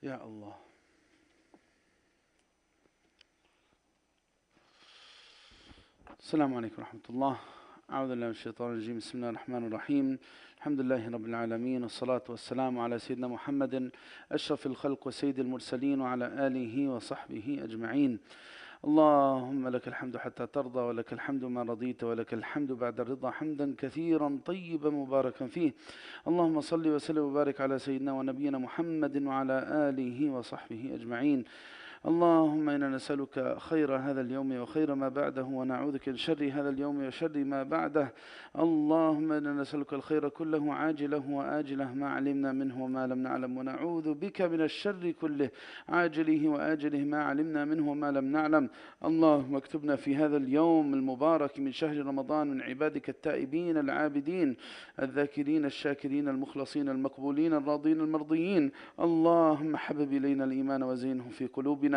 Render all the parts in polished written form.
يا الله. السلام عليكم ورحمة الله. أعوذ بالله من الشيطان الرجيم. بسم الله الرحمن الرحيم. الحمد لله رب العالمين، والصلاة والسلام على سيدنا محمد أشرف الخلق وسيد المرسلين، وعلى آله وصحبه أجمعين. اللهم لك الحمد حتى ترضى، ولك الحمد ما رضيت، ولك الحمد بعد الرضا، حمدا كثيرا طيبا مباركا فيه. اللهم صل وسلم وبارك على سيدنا ونبينا محمد وعلى آله وصحبه أجمعين. اللهم إنا نسألك خير هذا اليوم وخير ما بعده، ونعوذ بك من شر هذا اليوم وشر ما بعده. اللهم إنا نسألك الخير كله عاجله وآجله، ما علمنا منه وما لم نعلم، ونعوذ بك من الشر كله عاجله وآجله، ما علمنا منه وما لم نعلم. اللهم اكتبنا في هذا اليوم المبارك من شهر رمضان من عبادك التائبين العابدين الذاكرين الشاكرين المخلصين المقبولين الراضين المرضيين. اللهم حبب إلينا الإيمان وزينه في قلوبنا،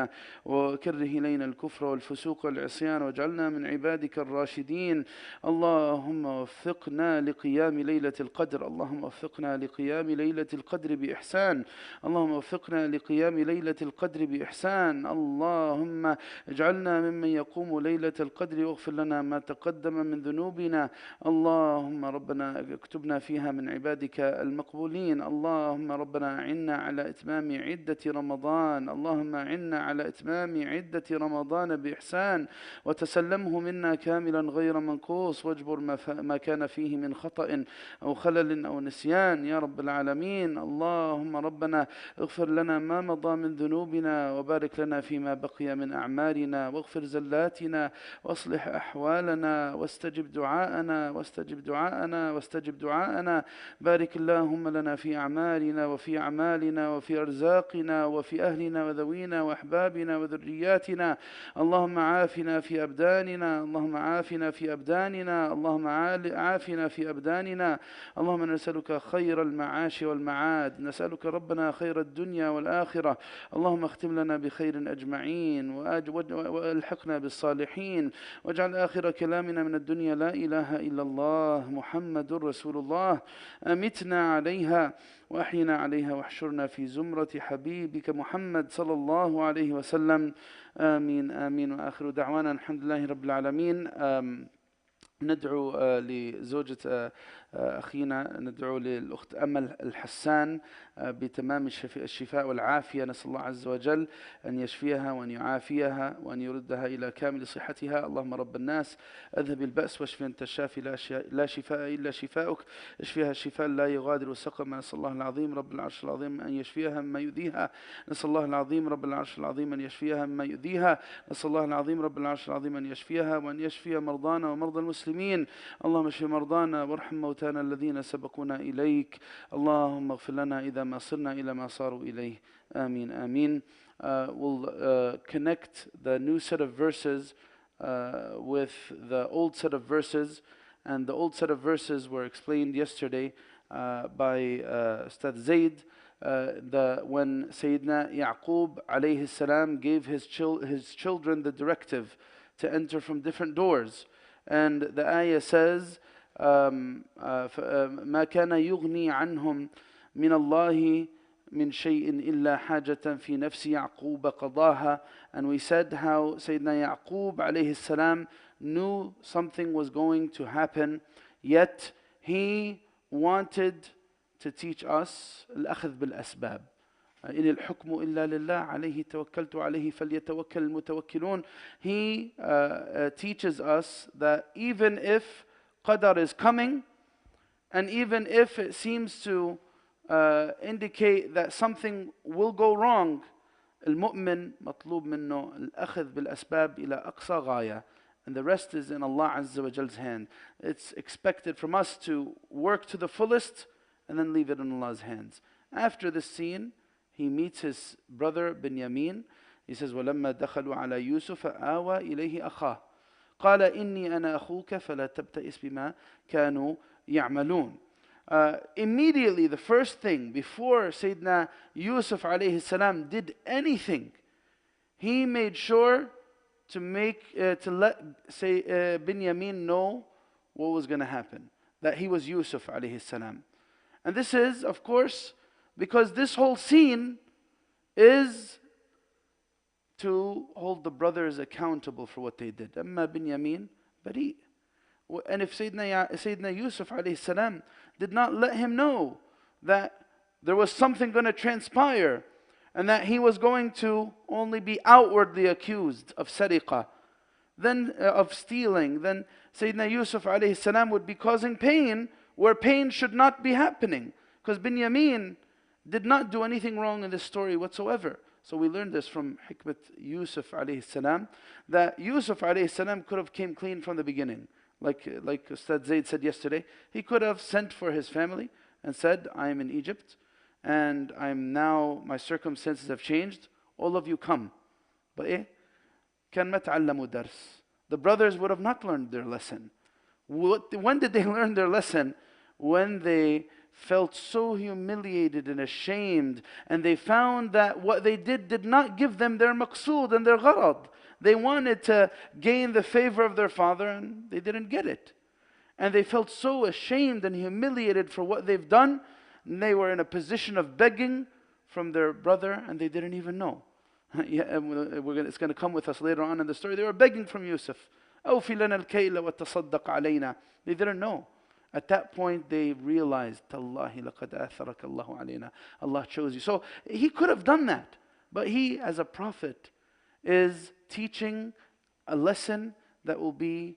وكره إلينا الكفر والفسوق والعصيان، واجعلنا من عبادك الراشدين. اللهم وفقنا لقيام ليلة القدر. اللهم وفقنا لقيام ليلة القدر بإحسان. اللهم وفقنا لقيام ليلة القدر بإحسان. اللهم اجعلنا ممن يقوم ليلة القدر، واغفر لنا ما تقدم من ذنوبنا. اللهم ربنا اكتبنا فيها من عبادك المقبولين. اللهم ربنا أعنا على إتمام عدة رمضان. اللهم أعنا على إتمام عدة رمضان بإحسان، وتسلمه منا كاملا غير منقوص، واجبر ما كان فيه من خطأ أو خلل أو نسيان يا رب العالمين. اللهم ربنا اغفر لنا ما مضى من ذنوبنا، وبارك لنا فيما بقي من أعمالنا، واغفر زلاتنا، واصلح أحوالنا، واستجب دعاءنا واستجب دعاءنا واستجب دعاءنا. بارك اللهم لنا في أعمالنا وفي أعمالنا وفي أرزاقنا وفي أهلنا وذوينا وأحبابنا وذرياتنا. اللهم عافنا في أبداننا، اللهم عافنا في أبداننا، اللهم عافنا في أبداننا. اللهم نسألك خير المعاش والمعاد، نسألك ربنا خير الدنيا والآخرة. اللهم اختم لنا بخير أجمعين، والحقنا بالصالحين، واجعل آخر كلامنا من الدنيا لا إله إلا الله محمد رسول الله. أمتنا عليها وأحينا عليها، واحشرنا في زمرة حبيبك محمد صلى الله عليه وسلم. آمين آمين. وآخر دعوانا الحمد لله رب العالمين. ندعو لزوجة أخينا، ندعو للأخت أمل الحسان بتمام الشفاء والعافية. نسأل الله عز وجل أن يشفيها وأن يعافيها وأن يردها إلى كامل صحتها. اللهم رب الناس أذهب البأس واشف أنت الشافي، لا شفاء إلا شفاؤك، اشفيها شفاء لا يغادر سقما. نسأل الله العظيم رب العرش العظيم أن يشفيها مما يؤذيها. نسأل الله العظيم رب العرش العظيم أن يشفيها مما يؤذيها. نسأل الله العظيم رب العرش العظيم أن يشفيها وأن يشفي مرضانا ومرضى المسلمين. اللهم اشف مرضانا وارحم موتانا الذين سبقونا إليك. اللهم اغفر لنا إذا ما صرنا إلى ما صاروا إليه. آمين آمين. We'll connect the new set of verses with the old set of verses, and the old set of verses were explained yesterday by Ustad Zaid. When Sayyidina Yaqub alayhi salam gave his children the directive to enter from different doors. And the ayah says, ما كان يغني عنهم من الله من شيء إلا حاجة في نفس يعقوب قضاها. And we said how Sayyidina Yaqub alayhi salam knew something was going to happen, yet he wanted to teach us الأخذ بالأسباب. إن الحكم إلا لله عليه توكلت عليه فليتوكل المتوكلون. He teaches us that even if qadar is coming, and even if it seems to indicate that something will go wrong, المؤمن مطلوب منه الأخذ بالأسباب إلى أقصى غاية, and the rest is in Allah Azza wa Jal's hand. It's expected from us to work to the fullest and then leave it in Allah's hands. After this scene, he meets his brother Binyamin. He says, وَلَمَّا دَخَلُوا عَلَى يُوسُفَ آوَى إِلَيْهِ أَخَاهُ قَالَ إِنِّي أَنَا أَخُوكَ فَلَا تَبْتَئِسْ بِمَا كَانُوا يَعْمَلُونَ. Immediately, the first thing, before Sayyidina Yusuf alayhi salam did anything, he made sure to let Binyamin know what was going to happen, that he was Yusuf alayhi salam. And this is, of course, because this whole scene is to hold the brothers accountable for what they did. أما بنيامين بريء. And if Sayyidina Yusuf alayhi salam did not let him know that there was something going to transpire and that he was going to only be outwardly accused of sariqah, then of stealing, then Sayyidina Yusuf alayhi salam would be causing pain where pain should not be happening. Because Binyamin did not do anything wrong in this story whatsoever. So we learned this from Hikmat Yusuf alayhi salam, that Yusuf alayhi salam could have came clean from the beginning. Like Ustad Zaid said yesterday, he could have sent for his family and said, I am in Egypt and my circumstances have changed, all of you come. But كان ما تعلموا درس. The brothers would have not learned their lesson. When did they learn their lesson? When they felt so humiliated and ashamed, and they found that what they did not give them their maqsood and their gharad. They wanted to gain the favor of their father and they didn't get it. And they felt so ashamed and humiliated for what they've done, and they were in a position of begging from their brother and they didn't even know. It's going to come with us later on in the story. They were begging from Yusuf. أوفي لنا الكيل وتصدق علينا. They didn't know. At that point they realized, تالله لقد آثرك الله علينا. Allah chose you. So he could have done that. But he, as a prophet, is teaching a lesson that will be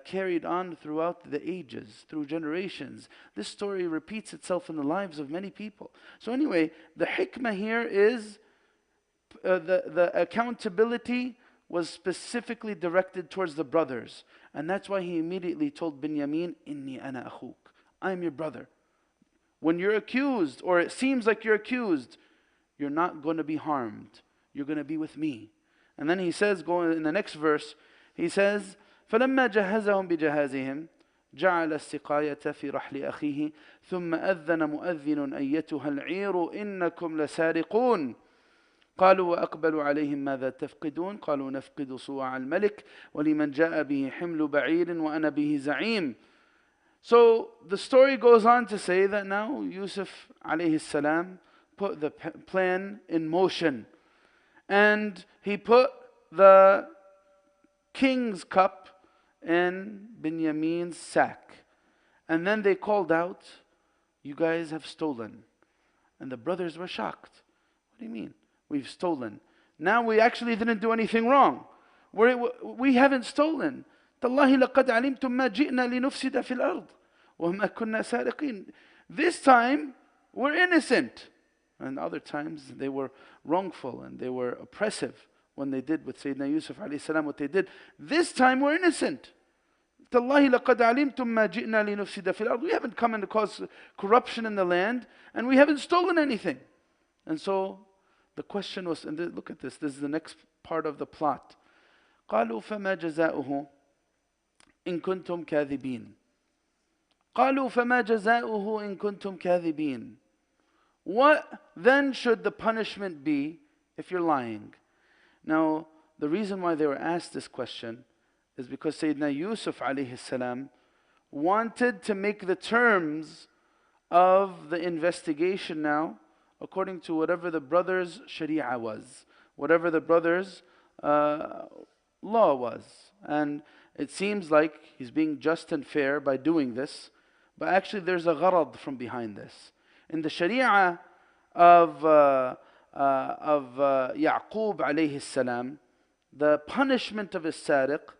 carried on throughout the ages, through generations. This story repeats itself in the lives of many people. So anyway, the hikmah here is the accountability was specifically directed towards the brothers. And that's why he immediately told Binyamin, Inni ana akhuk. I am your brother. When you're accused, or it seems like you're accused, you're not going to be harmed. You're going to be with me. And then he says, going in the next verse, he says, فَلَمَّا جَهَّزَهُمْ بِجَهَازِهِمْ جعل السقاية في رحل أخيه ثم أذن مؤذن أيتها العير إنكم لسارقون قالوا وأقبلوا عليهم ماذا تفقدون قالوا نفقد صواع الملك ولمن جاء به حمل بعير وأنا به زعيم. So the story goes on to say that now Yusuf alayhi salam put the plan in motion, and he put the king's cup in Binyamin's sack. And then they called out, you guys have stolen. And the brothers were shocked. What do you mean? We've stolen. Now we actually didn't do anything wrong. We haven't stolen. تالله لقد علمتم ما جئنا لنفسد في الأرض وما كنا سارقين. This time we're innocent. And other times they were wrongful and they were oppressive when they did with Sayyidina Yusuf alayhi salam what they did. This time we're innocent. تالله لقد علمتم ما جئنا لنفسد في الأرض. We haven't come in to cause corruption in the land, and we haven't stolen anything. And so the question was, and look at this is the next part of the plot. قالوا فما جزاؤه إن كنتم كاذبين. قالوا فما جزاؤه إن كنتم كاذبين. What then should the punishment be if you're lying? Now, the reason why they were asked this question is because Sayyidina Yusuf alayhi salam wanted to make the terms of the investigation now according to whatever the brothers' sharia was, whatever the brothers' law was. And it seems like he's being just and fair by doing this, but actually there's a gharad from behind this. In the sharia of Yaqub alayhi salam, the punishment of a sariq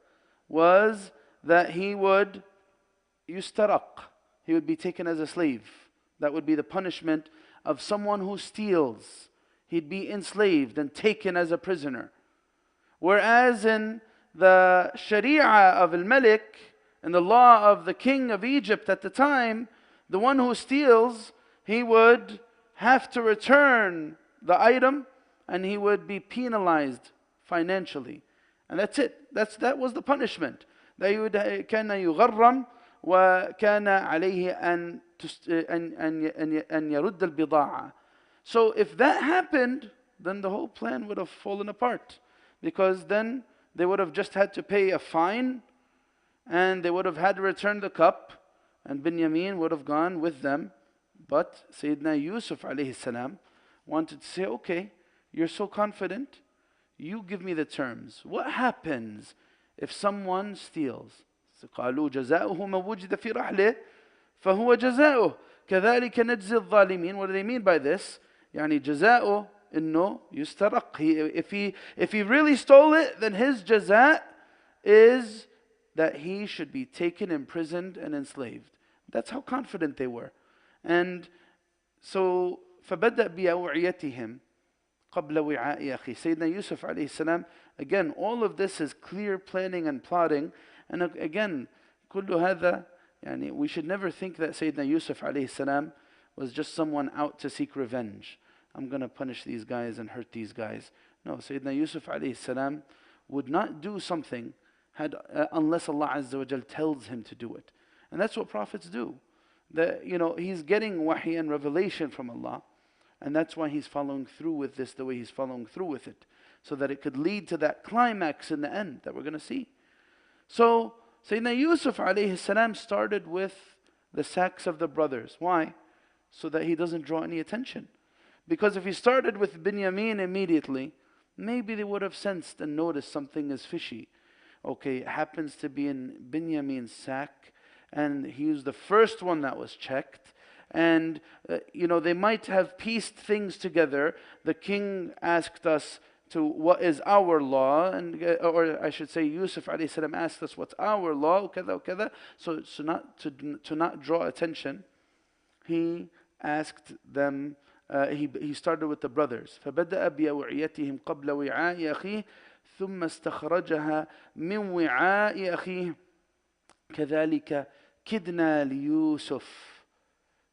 was that he would yustaraq, he would be taken as a slave. That would be the punishment of someone who steals. He'd be enslaved and taken as a prisoner. Whereas in the sharia of al-Malik, in the law of the king of Egypt at the time, the one who steals, he would have to return the item and he would be penalized financially. And that's it. That was the punishment. كان يغرم وكان عليه أن يرد البضاعة. So if that happened, then the whole plan would have fallen apart, because then they would have just had to pay a fine and they would have had to return the cup, and Binyamin would have gone with them. But Sayyidina Yusuf alayhi salam wanted to say, okay, you're so confident, you give me the terms. What happens if someone steals? قالوا جزاؤه من وجد في رحله فهو جزاؤه كذلك نجزي الظالمين. What do they mean by this? يعني جزاؤه إنه يسترق. If he really stole it, then his jaza is that he should be taken, imprisoned, and enslaved. That's how confident they were. And so فبدأ بأوعيتهم قبل وعاء أخيه. Sayyidina Yusuf alayhi salam, again, all of this is clear planning and plotting. And again, كل هذا, يعني, we should never think that Sayyidina Yusuf alayhi salam was just someone out to seek revenge. I'm going to punish these guys and hurt these guys. No, Sayyidina Yusuf alayhi salam would not do something unless Allah Azza wa Jal tells him to do it. And that's what prophets do. He's getting wahi and revelation from Allah. And that's why he's following through with this the way he's following through with it. So that it could lead to that climax in the end that we're going to see. So Sayyidina Yusuf alayhi salam started with the sacks of the brothers. Why? So that he doesn't draw any attention. Because if he started with Binyamin immediately, maybe they would have sensed and noticed something is fishy. Okay, it happens to be in Binyamin's sack, and he was the first one that was checked. And, they might have pieced things together. The king asked us to what is our law, or I should say Yusuf alayhi salam asked us what's our law, كذا وكذا. So to not draw attention, he asked them, he started with the brothers. فبدأ بأوعيتهم قبل وعاء أخيه ثم استخرجها من وعاء أخيه كذلك كدنا ليوسف.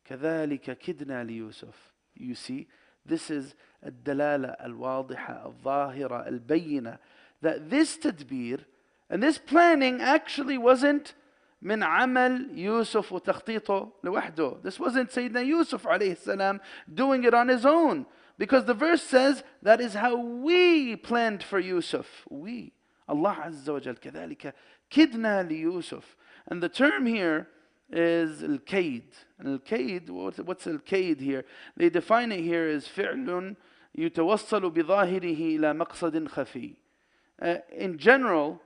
كذلك كدنا ليوسف. You see, this is الدلالة الواضحة الظاهرة البينة that this tadbir and this planning actually wasn't من عمل يوسف وتخطيطه لوحده. This wasn't Sayyidina Yusuf alayhi salam doing it on his own. Because the verse says that is how we planned for Yusuf. We. Allah Azza wa Jal. كذلك كدنا ليوسف. And the term here is al-kaid. And al-kaid, what's al-kaid here? They define it here as فعل يتوصل بظاهره إلى مقصد خفي. In general,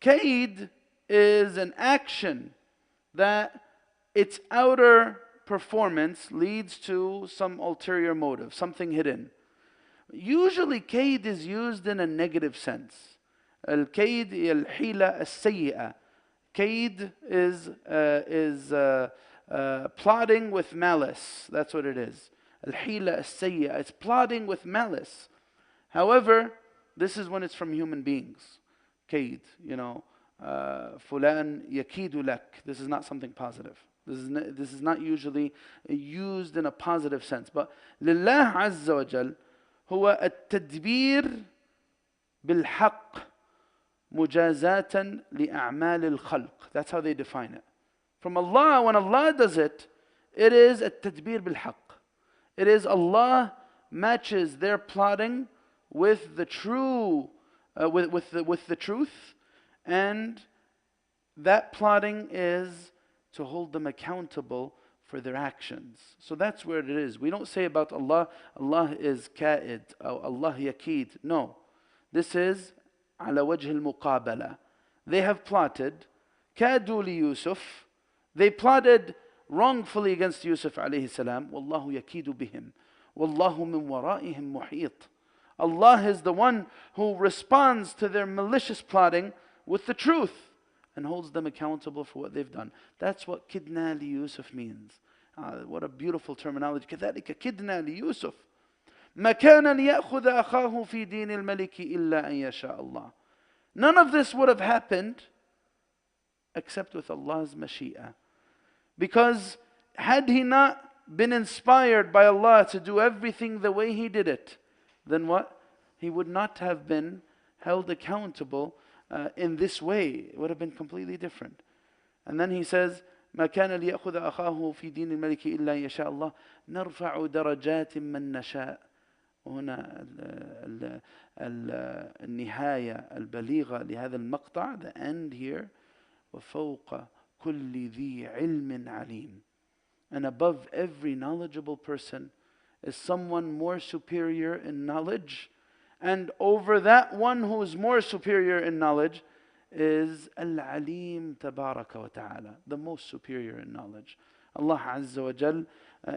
kaid is an action that its outer performance leads to some ulterior motive, something hidden. Usually kaid is used in a negative sense. Al-kaid al-hila al-sayyi'ah. Kaid is plotting with malice. That's what it is. Al-hila al-sayyi'ah. It's plotting with malice. However, this is when it's from human beings. Kaid, fulan yakidu lak. This is not something positive. This is not usually used in a positive sense. But لله عز وجل هو التدبير بالحق مجازاة لأعمال الخلق. That's how they define it. From Allah, when Allah does it, it is التدبير بالحق. It is Allah matches their plotting with the true, with the truth, and that plotting is to hold them accountable for their actions. So that's where it is. We don't say about Allah, Allah is ka'id, or Allah yakid. No. This is على وجه المقابلة. They have plotted. كادوا ليوسف. They plotted wrongfully against Yusuf alayhi salam. والله يكيد بهم. والله من ورائهم محيط. Allah is the one who responds to their malicious plotting with the truth and holds them accountable for what they've done. That's what kidna li Yusuf means. What a beautiful terminology. كذلك كدنا ليوسف ما كان ليأخذ أخاه في دين الملك إلا أن يشاء الله. None of this would have happened except with Allah's mashia. Because had he not been inspired by Allah to do everything the way he did it, then what? He would not have been held accountable in this way. It would have been completely different. And then he says, ما كان ليأخذ أخاه في دين الملك إلا أن يشاء الله نرفع درجات من نشاء. هنا النهاية البليغة لهذا المقطع, the end here, وفوق كل ذي علم عليم. And above every knowledgeable person is someone more superior in knowledge. And over that one who is more superior in knowledge is Al-Alim Tabaraka wa Ta'ala, the most superior in knowledge. Allah Azza wa Jal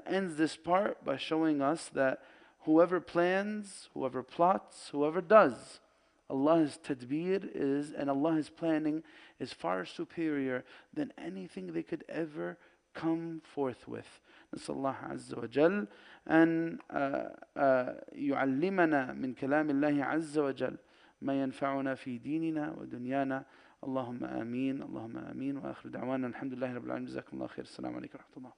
ends this part by showing us that whoever plans, whoever plots, whoever does, Allah's tadbir is, and Allah's planning is far superior than anything they could ever come forth with. نسأل الله عز وجل أن يعلمنا من كلام الله عز وجل ما ينفعنا في ديننا ودنيانا. اللهم آمين اللهم آمين. وآخر دعوانا الحمد لله رب العالمين. جزاكم الله خير. السلام عليكم ورحمة الله.